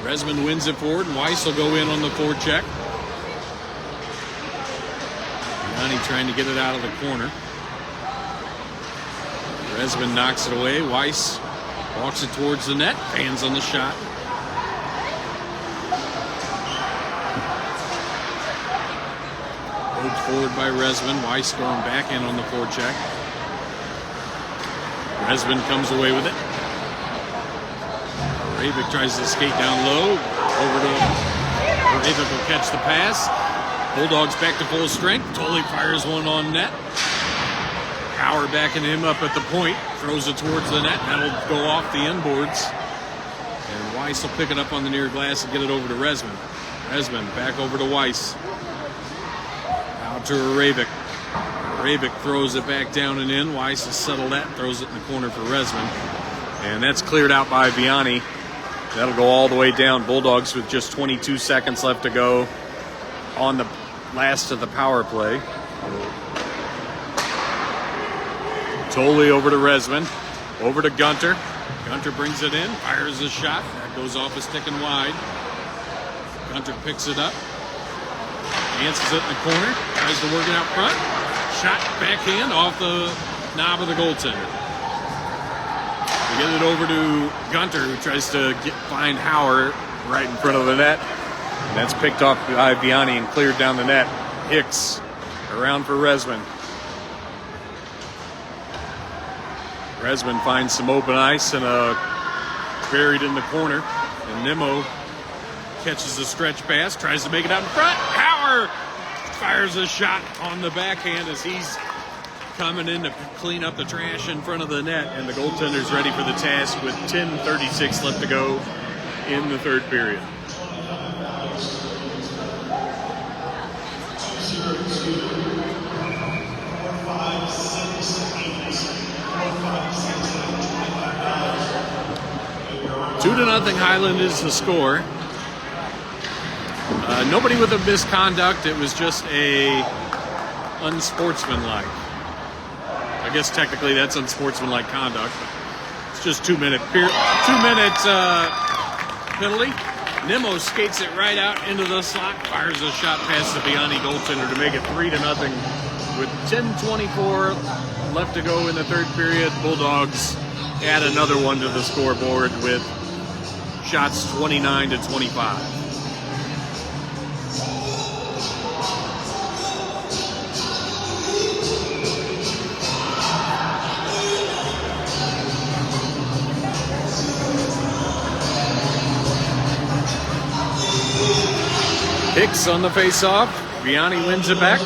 Resman wins it forward, and Weiss will go in on the forecheck. Vianney trying to get it out of the corner. Resman knocks it away. Weiss walks it towards the net. Hands on the shot. Moved forward by Resman. Weiss going back in on the forecheck. Resman comes away with it. Ravik tries to skate down low. Over to Ravik will catch the pass. Bulldogs back to full strength. Tolley fires one on net. Power backing him up at the point. Throws it towards the net. That'll go off the inboards. And Weiss will pick it up on the near glass and get it over to Resman. Resman back over to Weiss. Out to Ravik. Ravik throws it back down and in. Weiss has settled that. Throws it in the corner for Resman. And that's cleared out by Vianney. That'll go all the way down. Bulldogs with just 22 seconds left to go on the last of the power play. Tolley over to Resman. Over to Gunter. Gunter brings it in. Fires a shot. That goes off a stick and wide. Gunter picks it up. Dances it in the corner. Tries to work it out front. Shot backhand off the knob of the goaltender. We get it over to Gunter, who tries to find Hauer right in front of the net. And that's picked off by Vianney and cleared down the net. Hicks around for Resman. Resman finds some open ice and buried in the corner. And Nimmo catches a stretch pass, tries to make it out in front. Hauer fires a shot on the backhand as he's coming in to clean up the trash in front of the net, and the goaltender's ready for the task with 10:36 left to go in the third period. $2-0 Highland is the score. Nobody with a misconduct. It was just a unsportsmanlike. I guess technically that's unsportsmanlike conduct. It's just 2 minute penalty. Nimmo skates it right out into the slot, fires a shot past the Vianney goaltender to make it 3-0. With 10:24 left to go in the third period, Bulldogs add another one to the scoreboard with shots 29-25. Hicks on the face-off. Vianney wins it back.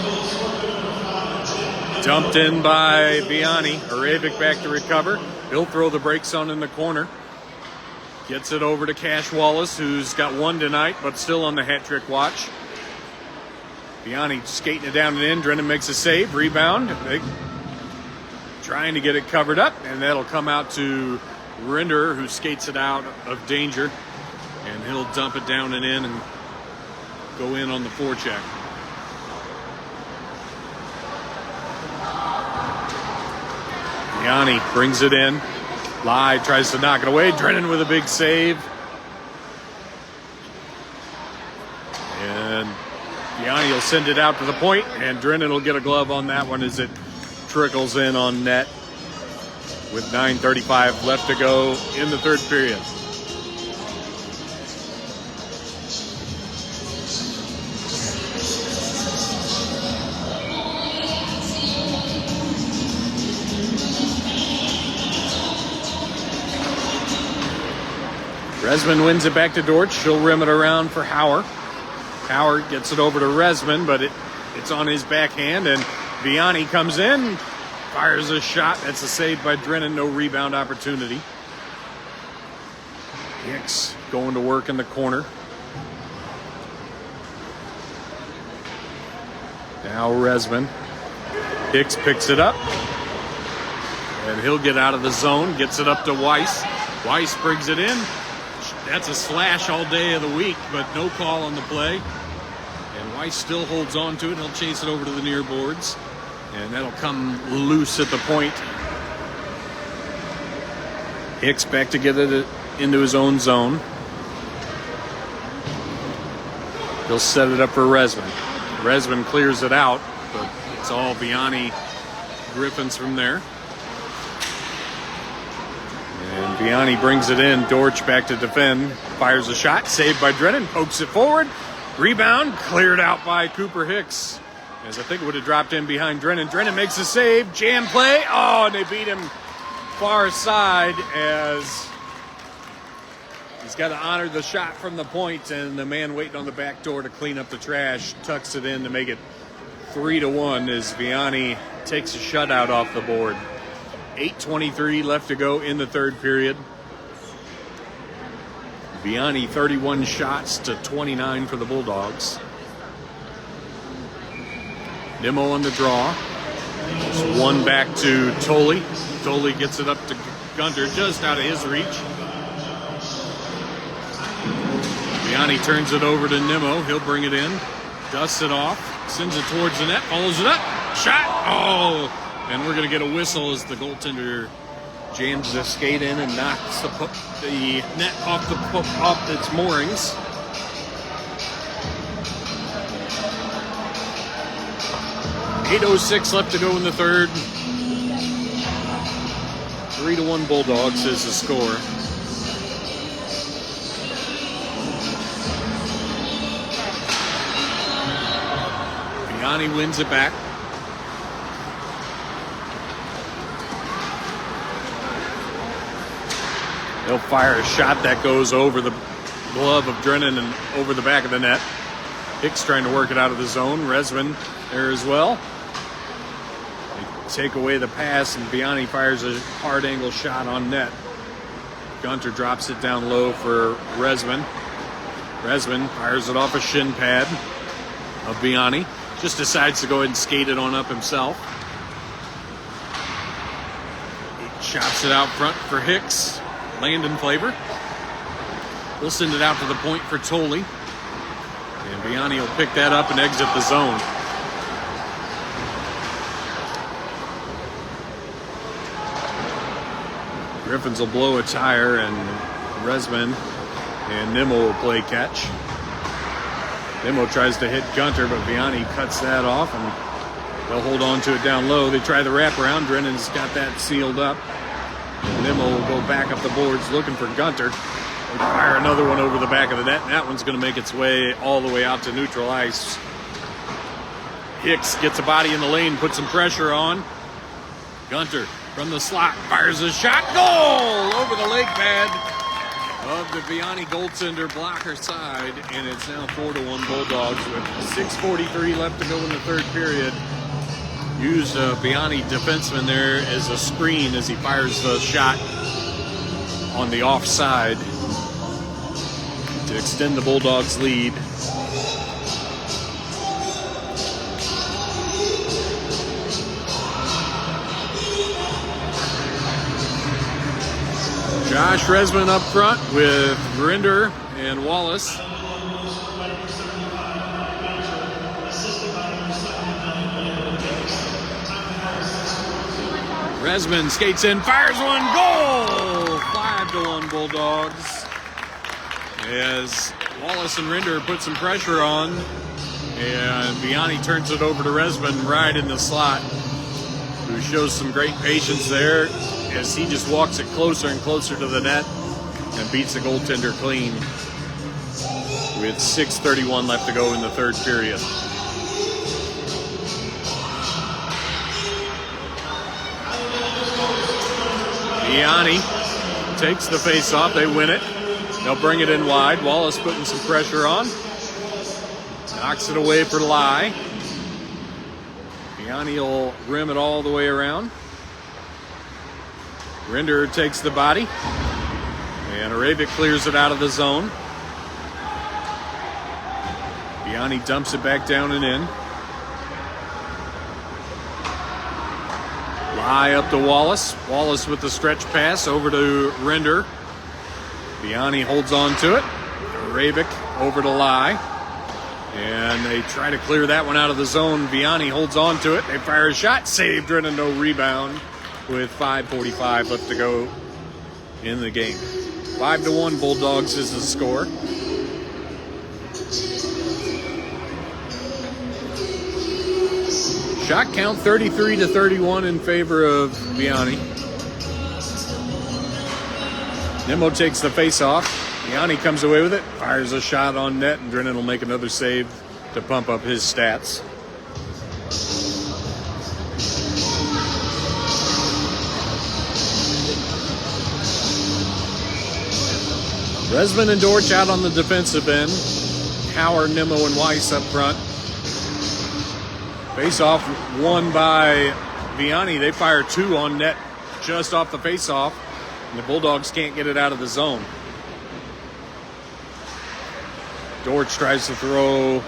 Dumped in by Vianney. Arabic back to recover. He'll throw the brakes on in the corner. Gets it over to Cash Wallace, who's got one tonight, but still on the hat trick watch. Vianney skating it down and in. Drennan makes a save. Rebound. Trying to get it covered up, and that'll come out to Renderer, who skates it out of danger. And he'll dump it down and in and go in on the forecheck. Vianney brings it in. Lai tries to knock it away. Drennan with a big save. And Vianney will send it out to the point, and Drennan will get a glove on that one as it trickles in on net with 9:35 left to go in the third period. Resman wins it back to Dortch. She'll rim it around for Howard. Howard gets it over to Resman, but it's on his backhand, and Vianney comes in, fires a shot. That's a save by Drennan. No rebound opportunity. Hicks going to work in the corner. Now Resman. Hicks picks it up, and he'll get out of the zone. Gets it up to Weiss. Weiss brings it in. That's a slash all day of the week, but no call on the play. And Weiss still holds on to it. He'll chase it over to the near boards. And that'll come loose at the point. Hicks back to get it into his own zone. He'll set it up for Resman. Resman clears it out, but it's all Vianney Griffins from there. And Vianney brings it in. Dortch back to defend. Fires a shot. Saved by Drennan. Pokes it forward. Rebound. Cleared out by Cooper Hicks. As I think it would have dropped in behind Drennan. Drennan makes a save. Jam play. Oh, and they beat him far side as he's got to honor the shot from the point. And the man waiting on the back door to clean up the trash tucks it in to make it 3-1 as Vianney takes a shutout off the board. 8:23 left to go in the third period. Vianney 31 shots to 29 for the Bulldogs. Nimmo on the draw. It's one back to Tolley. Tolley gets it up to Gunter just out of his reach. Vianney turns it over to Nimmo. He'll bring it in. Dusts it off. Sends it towards the net. Follows it up. Shot. Oh! And we're going to get a whistle as the goaltender jams the skate in and knocks the net off its moorings. .806 left to go in the third. 3-1 Bulldogs is the score. Vianney wins it back. He'll fire a shot that goes over the glove of Drennan and over the back of the net. Hicks trying to work it out of the zone. Resman there as well. They take away the pass, and Vianney fires a hard angle shot on net. Gunter drops it down low for Resman. Resman fires it off a shin pad of Vianney. just decides to go ahead and skate it on up himself. He chops it out front for Hicks. Landon flavor. We'll send it out to the point for Tolley. And Vianney will pick that up and exit the zone. Griffins will blow a tire, and Resman and Nimmo will play catch. Nimmo tries to hit Gunter, but Vianney cuts that off, and they'll hold on to it down low. They try the wraparound. Drennan's got that sealed up. And Nimmo will go back up the boards looking for Gunter. They fire another one over the back of the net, and that one's going to make its way all the way out to neutral ice. Hicks gets a body in the lane, puts some pressure on. Gunter from the slot fires a shot. Goal over the leg pad of the Vianney goaltender blocker side, and it's now 4-1 Bulldogs with 6:43 left to go in the third period. Used a Vianney defenseman there as a screen as he fires the shot on the offside to extend the Bulldogs' lead. Josh Resman up front with Grinder and Wallace. Resman skates in, fires one, goal! 5-1 Bulldogs. As Wallace and Rinder put some pressure on, and Vianney turns it over to Resman right in the slot, who shows some great patience there as he just walks it closer and closer to the net and beats the goaltender clean with 6:31 left to go in the third period. Vianney takes the face-off. They win it. They'll bring it in wide. Wallace putting some pressure on. Knocks it away for Lai. Vianney will rim it all the way around. Rinder takes the body. And Aravik clears it out of the zone. Vianney dumps it back down and in. Lai up to Wallace. Wallace with the stretch pass over to Rinder. Vianney holds on to it. Aravik over to Lai. And they try to clear that one out of the zone. Vianney holds on to it. They fire a shot. Saved. Drennan, no rebound with 5:45 left to go in the game. 5-1 Bulldogs is the score. Shot count 33-31 in favor of Vianney. Nimmo takes the face-off. Vianney comes away with it, fires a shot on net, and Drennan will make another save to pump up his stats. Resman and Dortch out on the defensive end. Howard, Nimmo, and Weiss up front. Face-off won by Vianney. They fire two on net just off the face-off, and the Bulldogs can't get it out of the zone. Dortch tries to throw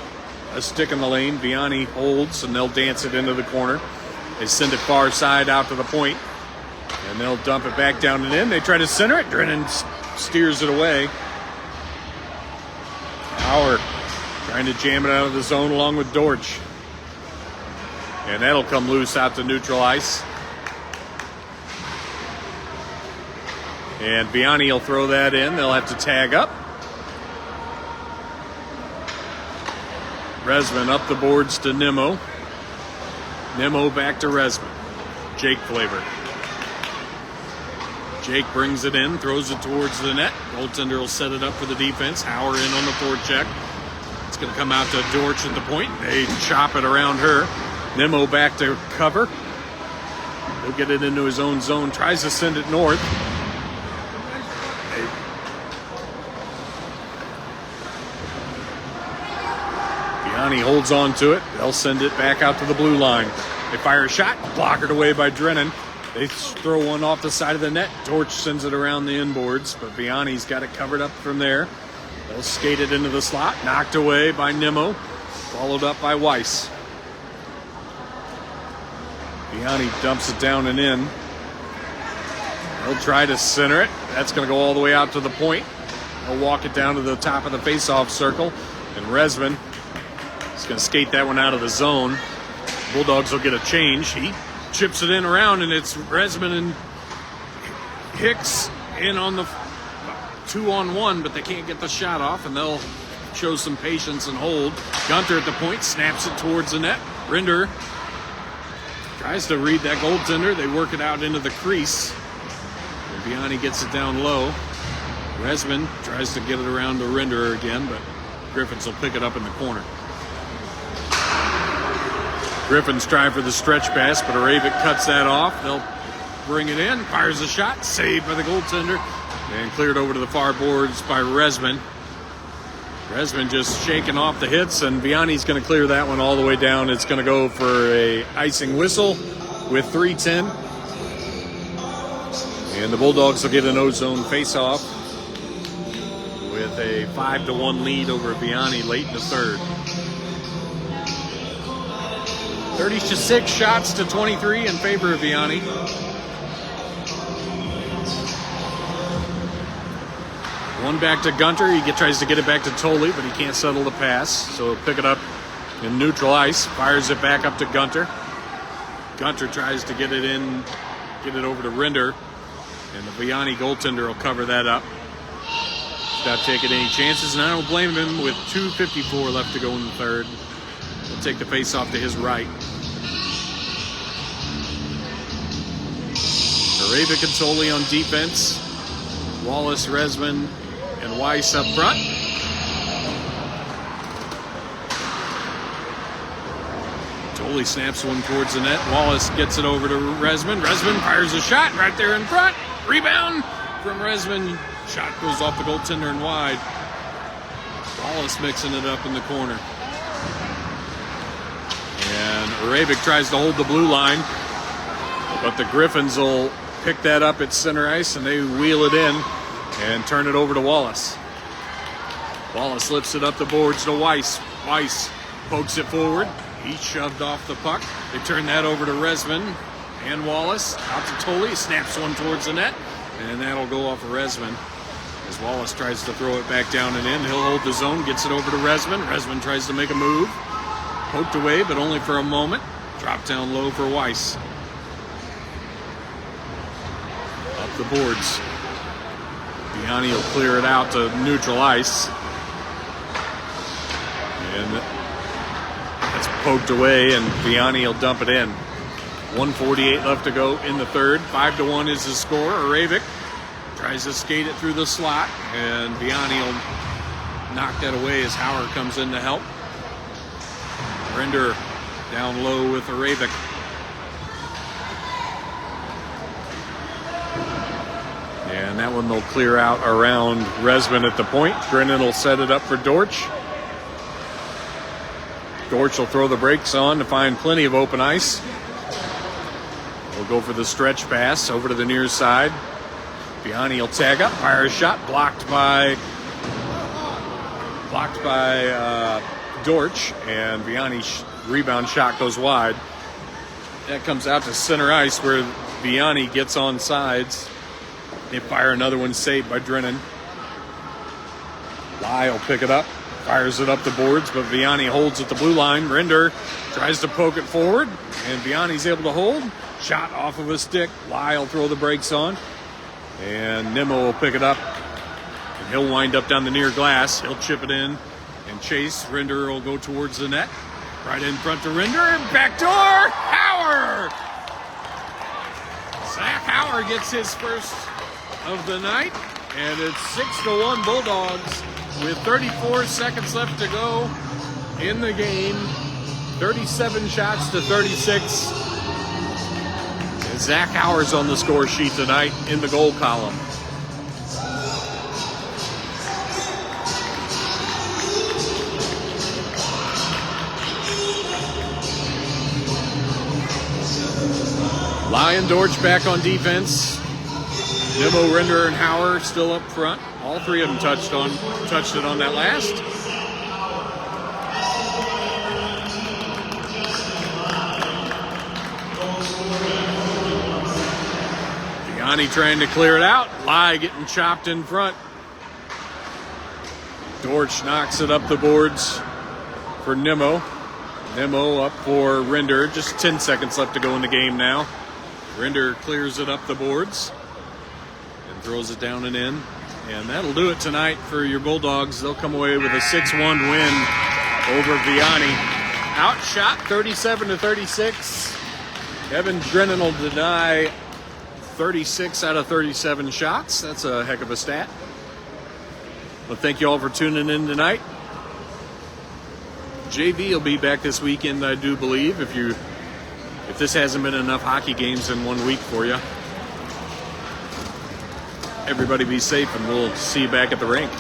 a stick in the lane. Vianney holds, and they'll dance it into the corner. They send it far side out to the point, and they'll dump it back down and in. They try to center it. Drennan steers it away. Howard trying to jam it out of the zone along with Dortch. And that'll come loose out to neutral ice. And Vianney will throw that in. They'll have to tag up. Resman up the boards to Nimmo. Nimmo back to Resman. Jake flavor. Jake brings it in, throws it towards the net. Goaltender will set it up for the defense. Howard in on the forecheck. It's going to come out to Dortch at the point. They chop it around her. Nimmo back to cover. He'll get it into his own zone. Tries to send it north. Vianney holds on to it. They'll send it back out to the blue line. They fire a shot. Blockered away by Drennan. They throw one off the side of the net. Dortch sends it around the inboards, but Vianney's got it covered up from there. They'll skate it into the slot. Knocked away by Nimmo. Followed up by Weiss. Vianney dumps it down and in. He'll try to center it. That's going to go all the way out to the point. He'll walk it down to the top of the face-off circle. And Resman is going to skate that one out of the zone. Bulldogs will get a change. He chips it in around, and it's Resman and Hicks in on the 2-on-1, but they can't get the shot off, and they'll show some patience and hold. Gunter at the point, snaps it towards the net. Rinder tries to read that goaltender. They work it out into the crease. And Vianney gets it down low. Resman tries to get it around to Rinder again, but Griffins will pick it up in the corner. Griffins try for the stretch pass, but Aravik cuts that off. They'll bring it in, fires a shot, saved by the goaltender, and cleared over to the far boards by Resman. Resman just shaking off the hits, and Vianney's going to clear that one all the way down. It's going to go for a icing whistle with 3:10. And the Bulldogs will get an O-zone face-off with a 5-1 lead over Vianney late in the third. 36 shots to 23 in favor of Vianney. One back to Gunter. He tries to get it back to Tolley, but he can't settle the pass. So he'll pick it up in neutral ice. Fires it back up to Gunter. Gunter tries to get it in, get it over to Rinder. And the Vianney goaltender will cover that up. Not taking any chances, and I don't blame him with 2:54 left to go in the third. He'll take the face-off to his right. Aravik and Tolley on defense. Wallace, Resman, and Weiss up front. Tolley snaps one towards the net. Wallace gets it over to Resman. Resman fires a shot right there in front. Rebound from Resman. Shot goes off the goaltender and wide. Wallace mixing it up in the corner. And Aravik tries to hold the blue line, but the Griffins will pick that up at center ice, and they wheel it in and turn it over to Wallace. Wallace lifts it up the boards to Weiss. Weiss pokes it forward. He shoved off the puck. They turn that over to Resman and Wallace. Out to Tolley. Snaps one towards the net, and that'll go off of Resman. As Wallace tries to throw it back down and in, he'll hold the zone, gets it over to Resman. Resman tries to make a move. Poked away, but only for a moment. Drop down low for Weiss. Up the boards. Vianney will clear it out to neutral ice. And that's poked away, and Vianney will dump it in. 1:48 left to go in the third. 5-1 is the score. Aravik tries to skate it through the slot, and Vianney will knock that away as Howard comes in to help. Rinder down low with Aravik. And that one they'll clear out around Resman at the point. Drennan will set it up for Dortch. Dortch will throw the brakes on to find plenty of open ice. We'll go for the stretch pass over to the near side. Vianney will tag up, fire a shot, blocked by Dortch, and Vianney's rebound shot goes wide. That comes out to center ice where Vianney gets on sides. They fire another one saved by Drennan. Lai will pick it up, fires it up the boards, but Vianney holds at the blue line. Rinder tries to poke it forward, and Vianney's able to hold. Shot off of a stick. Lai will throw the brakes on, and Nimmo will pick it up, and he'll wind up down the near glass. He'll chip it in and chase. Rinder will go towards the net. Right in front to Rinder. Backdoor. Howard. Zach Howard gets his first of the night, and it's 6-1 Bulldogs with 34 seconds left to go in the game. 37 shots to 36. And Zach Howard's on the score sheet tonight in the goal column. Lion Dortch back on defense. Nimmo, Rinder, and Howard still up front. All three of them touched it on that last. Vianney trying to clear it out. Lai getting chopped in front. Dortch knocks it up the boards for Nimmo. Nimmo up for Rinder. Just 10 seconds left to go in the game now. Rinder clears it up the boards and throws it down and in. And that'll do it tonight for your Bulldogs. They'll come away with a 6-1 win over Vianney. Outshot 37-36. Evan Drennan will deny 36 out of 37 shots. That's a heck of a stat. Well, thank you all for tuning in tonight. JV will be back this weekend, I do believe, if this hasn't been enough hockey games in 1 week for you. Everybody be safe, and we'll see you back at the rink.